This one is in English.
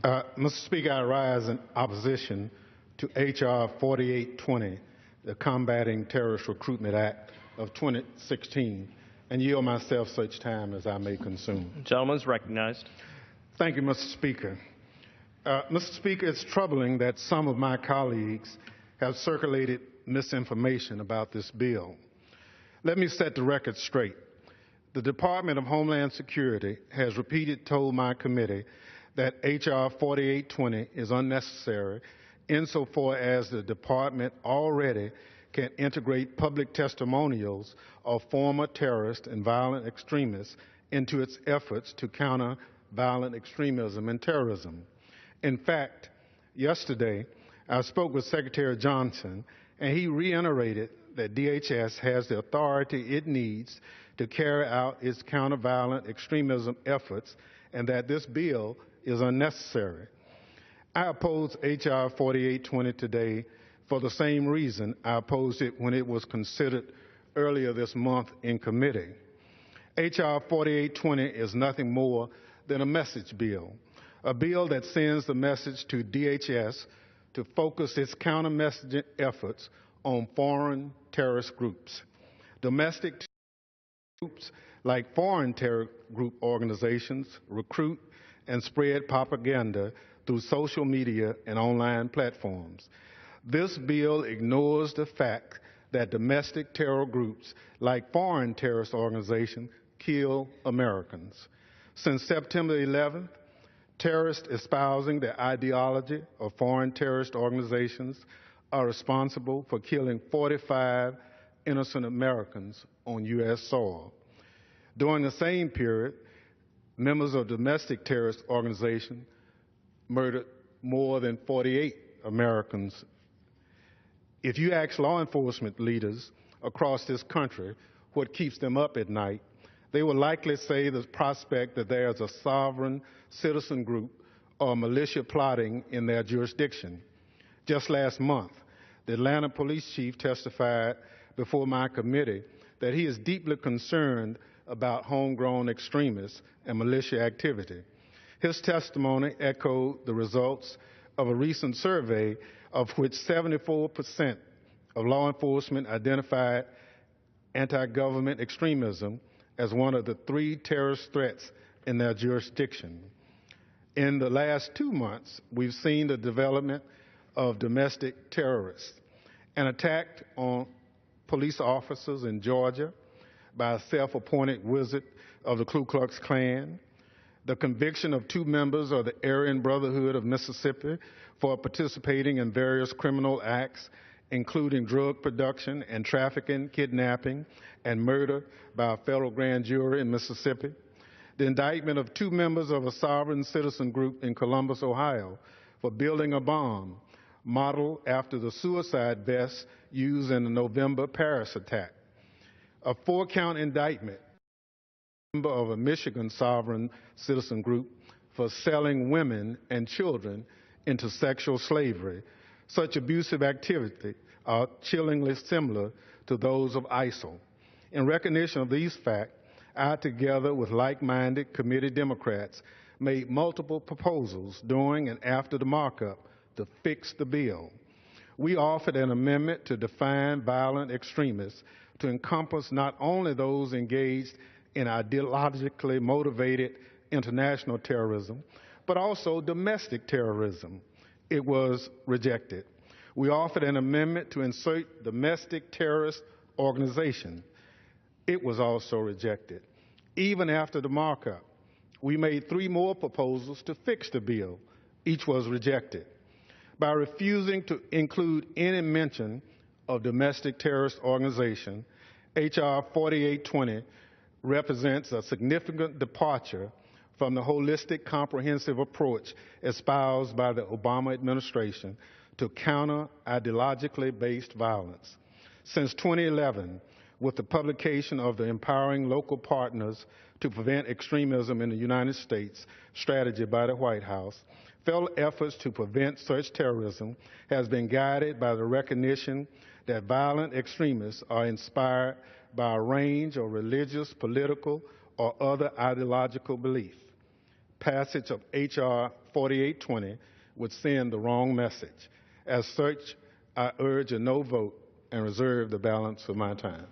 Mr. Speaker, I rise in opposition to H.R. 4820, the Combating Terrorist Recruitment Act of 2016, and yield myself such time as I may consume. The gentleman is recognized. Thank you, Mr. Speaker. Mr. Speaker, it's troubling that some of my colleagues have circulated misinformation about this bill. Let me set the record straight. The Department of Homeland Security has repeatedly told my committee that H.R. 4820 is unnecessary insofar as the department already can integrate public testimonials of former terrorists and violent extremists into its efforts to counter violent extremism and terrorism. In fact, yesterday, I spoke with Secretary Johnson, and he reiterated that DHS has the authority it needs to carry out its counter-violent extremism efforts, and that this bill is unnecessary. I oppose H.R. 4820 today for the same reason I opposed it when it was considered earlier this month in committee. H.R. 4820 is nothing more than a message bill, a bill that sends the message to DHS to focus its counter-messaging efforts on foreign terrorist groups. Domestic groups like foreign terror group organizations recruit and spread propaganda through social media and online platforms. This bill ignores the fact that domestic terror groups like foreign terrorist organizations kill Americans. Since September 11th, terrorists espousing the ideology of foreign terrorist organizations are responsible for killing 45 innocent Americans on U.S. soil. During the same period, members of domestic terrorist organizations murdered more than 48 Americans. If you ask law enforcement leaders across this country what keeps them up at night, they will likely say the prospect that there is a sovereign citizen group or militia plotting in their jurisdiction. Just last month, the Atlanta police chief testified before my committee that he is deeply concerned about homegrown extremists and militia activity. His testimony echoed the results of a recent survey of which 74% of law enforcement identified anti-government extremism as one of the 3 terrorist threats in their jurisdiction. In the last 2 months, we've seen the development of domestic terrorists, an attack on police officers in Georgia by a self-appointed wizard of the Ku Klux Klan, the conviction of 2 members of the Aryan Brotherhood of Mississippi for participating in various criminal acts, including drug production and trafficking, kidnapping, and murder by a federal grand jury in Mississippi, the indictment of 2 members of a sovereign citizen group in Columbus, Ohio, for building a bomb modeled after the suicide vest used in the November Paris attack, a 4-count indictment member of a Michigan sovereign citizen group for selling women and children into sexual slavery. Such abusive activity are chillingly similar to those of ISIL. In recognition of these facts, I, together with like-minded committee Democrats, made multiple proposals during and after the markup to fix the bill. We offered an amendment to define violent extremists to encompass not only those engaged in ideologically motivated international terrorism, but also domestic terrorism. It was rejected. We offered an amendment to insert domestic terrorist organization. It was also rejected. Even after the markup, we made 3 more proposals to fix the bill. Each was rejected. By refusing to include any mention of domestic terrorist organization, H.R. 4820 represents a significant departure from the holistic, comprehensive approach espoused by the Obama administration to counter ideologically based violence. Since 2011, with the publication of the Empowering Local Partners to Prevent Extremism in the United States strategy by the White House, federal efforts to prevent such terrorism has been guided by the recognition that violent extremists are inspired by a range of religious, political, or other ideological beliefs. Passage of H.R. 4820 would send the wrong message. As such, I urge a no vote and reserve the balance of my time.